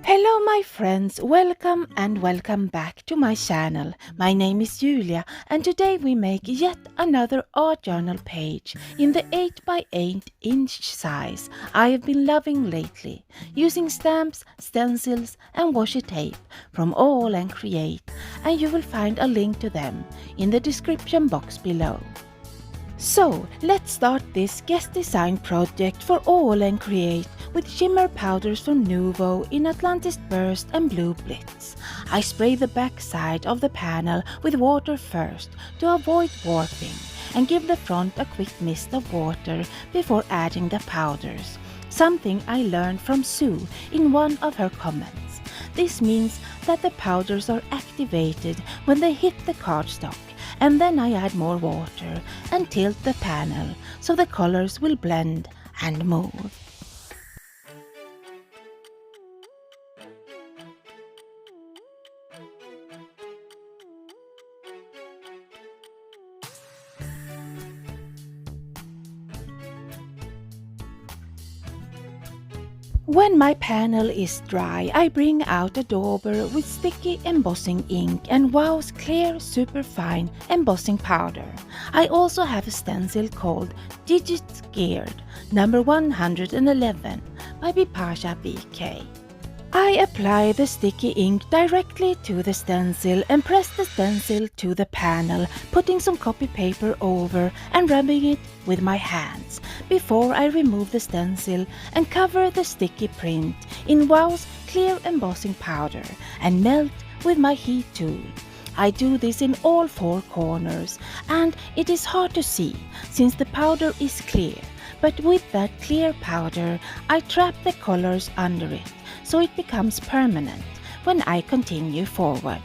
Hello my friends, welcome back to my channel. My name is Julia and today we make yet another art journal page in the 8x8 inch size I have been loving lately, using stamps, stencils and washi tape from Aall Create, and you will find a link to them in the description box below. So let's start this guest design project for Aall Create with Shimmer Powders from Nuvo in Atlantis Burst and Blue Blitz. I spray the back side of the panel with water first to avoid warping and give the front a quick mist of water before adding the powders, something I learned from Sue in one of her comments. This means that the powders are activated when they hit the cardstock, and then I add more water and tilt the panel so the colors will blend and move. When my panel is dry, I bring out a dauber with sticky embossing ink and Wow's clear superfine embossing powder. I also have a stencil called Digits Geared number 111 by Bipasha BK. I apply the sticky ink directly to the stencil and press the stencil to the panel, putting some copy paper over and rubbing it with my hands before I remove the stencil and cover the sticky print in Wow's clear embossing powder and melt with my heat tool. I do this in all four corners and it is hard to see since the powder is clear, but with that clear powder I trap the colors under it so it becomes permanent when I continue forward.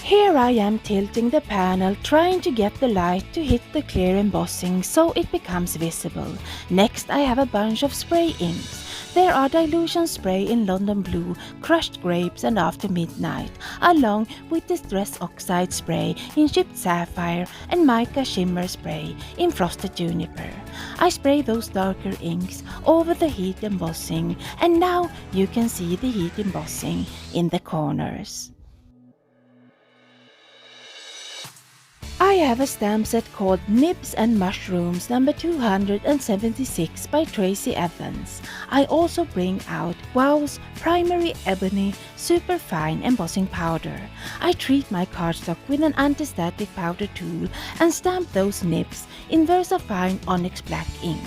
Here I am tilting the panel, trying to get the light to hit the clear embossing so it becomes visible. Next I have a bunch of spray inks. There are dilution spray in London Blue, crushed grapes and After Midnight, along with Distress Oxide spray in Chipped Sapphire and Mica Shimmer spray in Frosted Juniper. I spray those darker inks over the heat embossing, and now you can see the heat embossing in the corners. I have a stamp set called Knibs and Mushrooms number 276 by Tracy Evans. I also bring out Wow's Primary Ebony Superfine Embossing Powder. I treat my cardstock with an anti-static powder tool and stamp those nibs in VersaFine Onyx Black ink.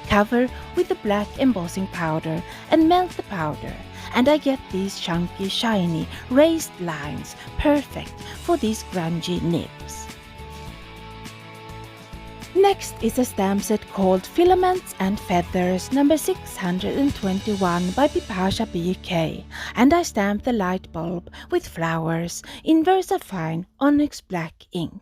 Cover with the black embossing powder and melt the powder, and I get these chunky, shiny, raised lines, perfect for these grungy nibs. Next is a stamp set called Filaments and Feathers number 621 by Bipasha BK, and I stamp the light bulb with flowers in VersaFine Onyx Black ink.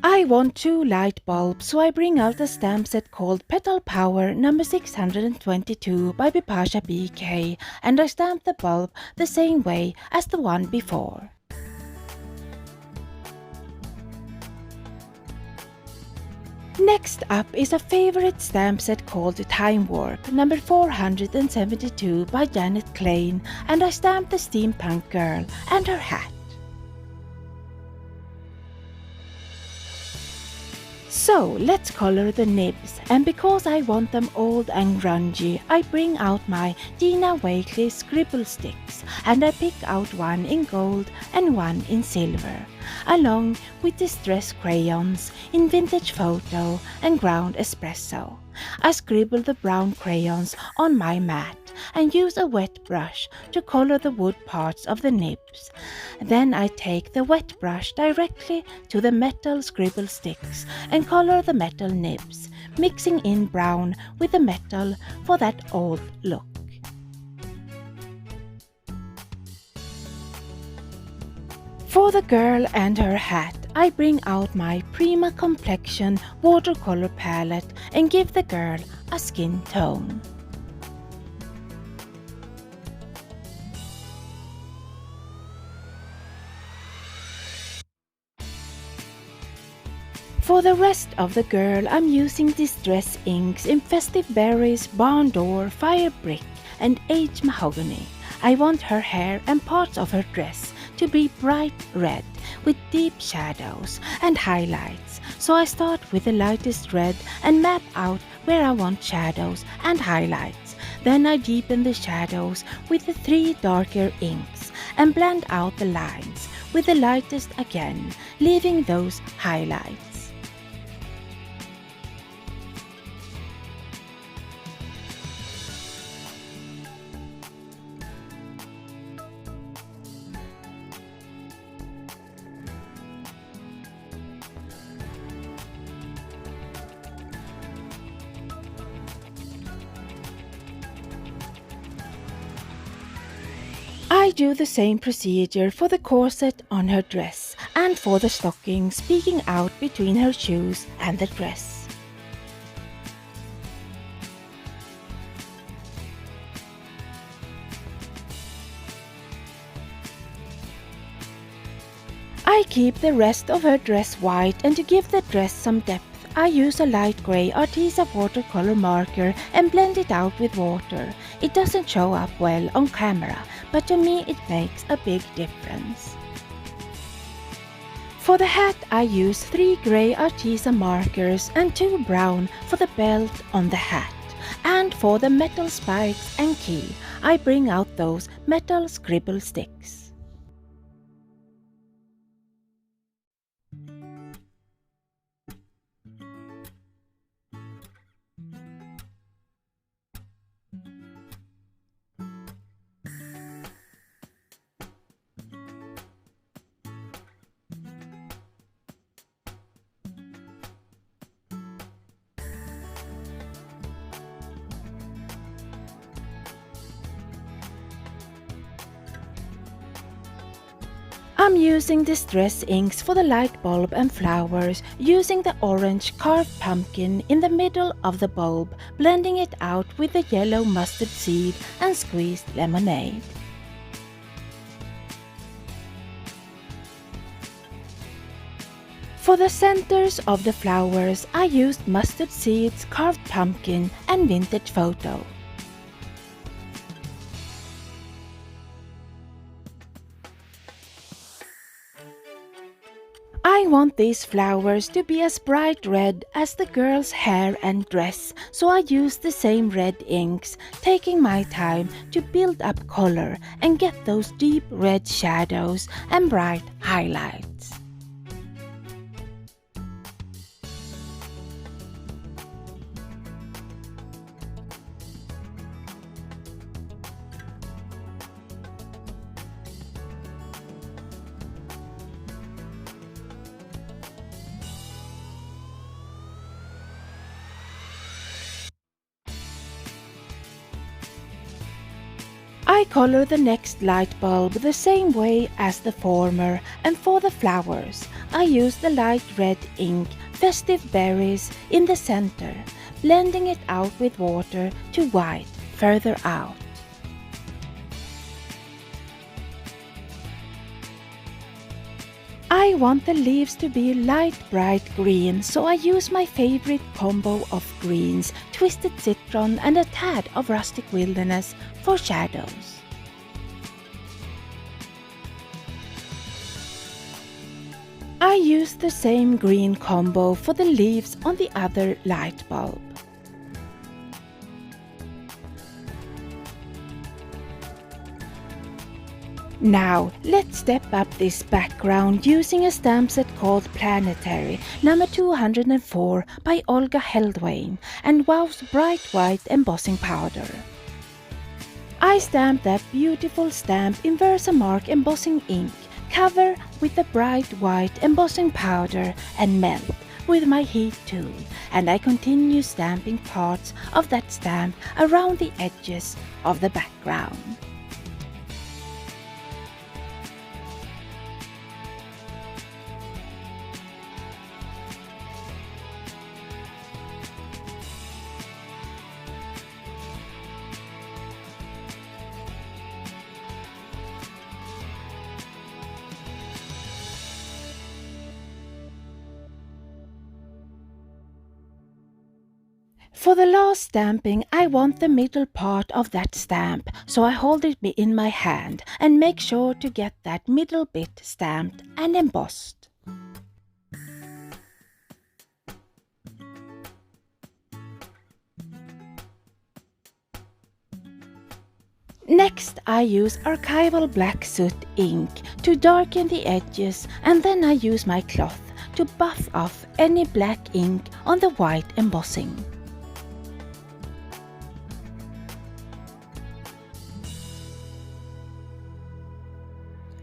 I want 2 light bulbs, so I bring out a stamp set called Petal Power number 622 by Bipasha BK, and I stamp the bulb the same way as the one before. Next up is a favorite stamp set called Time Warp number 472 by Janet Klein, and I stamp the Steampunk girl and her hat. So let's color the nibs, and because I want them old and grungy, I bring out my Dina Wakley scribble sticks, and I pick out one in gold and one in silver, along with distress crayons in Vintage Photo and Ground Espresso. I scribble the brown crayons on my mat and use a wet brush to color the wood parts of the nibs. Then I take the wet brush directly to the metal scribble sticks and color the metal nibs, mixing in brown with the metal for that old look. For the girl and her hat, I bring out my Prima Complexion watercolor palette and give the girl a skin tone. For the rest of the girl, I'm using distress inks in Festive Berries, Barn Door, Fire Brick, and Aged Mahogany. I want her hair and parts of her dress to be bright red with deep shadows and highlights. So I start with the lightest red and map out where I want shadows and highlights. Then I deepen the shadows with the 3 darker inks and blend out the lines with the lightest again, leaving those highlights. I do the same procedure for the corset on her dress and for the stockings peeking out between her shoes and the dress. I keep the rest of her dress white, and to give the dress some depth I use a light grey Arteza watercolor marker and blend it out with water. It doesn't show up well on camera, but to me it makes a big difference. For the hat I use 3 grey Arteza markers and 2 brown for the belt on the hat. And for the metal spikes and key, I bring out those metal scribble sticks. I'm using distress inks for the light bulb and flowers, using the orange carved pumpkin in the middle of the bulb, blending it out with the yellow mustard seed and squeezed lemonade. For the centers of the flowers, I used mustard seeds, carved pumpkin, and vintage photo. I want these flowers to be as bright red as the girl's hair and dress, so I use the same red inks, taking my time to build up color and get those deep red shadows and bright highlights. I color the next light bulb the same way as the former, and for the flowers, I use the light red ink Festive Berries in the center, blending it out with water to white further out. I want the leaves to be light bright green, so I use my favorite combo of greens, Twisted Citron and a tad of Rustic Wilderness for shadows. I use the same green combo for the leaves on the other light bulb. Now, let's step up this background using a stamp set called Planetary, number 204 by Olga Heldwein, and Wow's bright white embossing powder. I stamp that beautiful stamp in Versamark embossing ink, cover with the bright white embossing powder and melt with my heat tool, and I continue stamping parts of that stamp around the edges of the background. For the last stamping, I want the middle part of that stamp, so I hold it in my hand and make sure to get that middle bit stamped and embossed. Next, I use archival black soot ink to darken the edges, and then I use my cloth to buff off any black ink on the white embossing.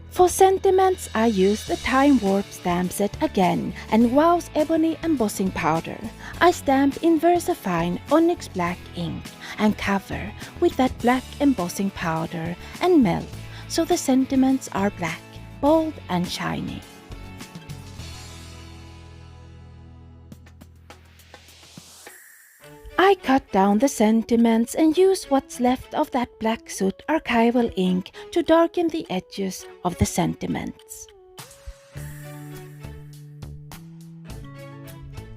For sentiments, I use the Time Warp stamp set again and Wow's Ebony embossing powder. I stamp in VersaFine Onyx black ink and cover with that black embossing powder and melt so the sentiments are black, bold and shiny. I cut down the sentiments and use what's left of that black soot archival ink to darken the edges of the sentiments.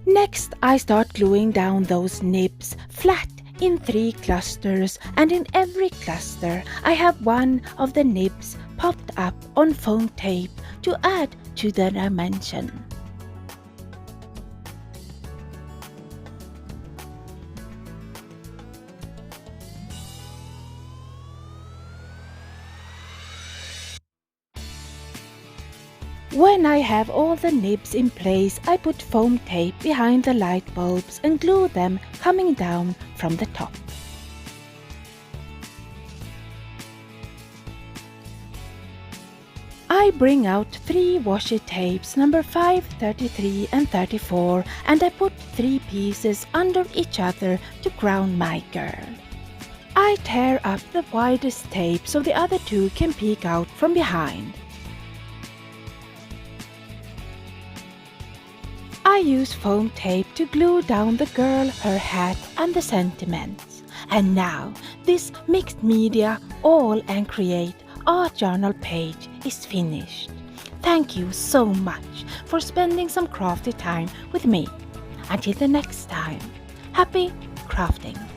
Next, I start gluing down those nibs flat in 3 clusters, and in every cluster I have one of the nibs popped up on foam tape to add to the dimension. When I have all the nibs in place, I put foam tape behind the light bulbs and glue them coming down from the top. I bring out 3 washi tapes number 5, 33 and 34, and I put 3 pieces under each other to ground my girl. I tear up the widest tape so the other 2 can peek out from behind. I use foam tape to glue down the girl, her hat and the sentiments. And now this mixed media Aall and Create art journal page is finished. Thank you so much for spending some crafty time with me. Until the next time, happy crafting!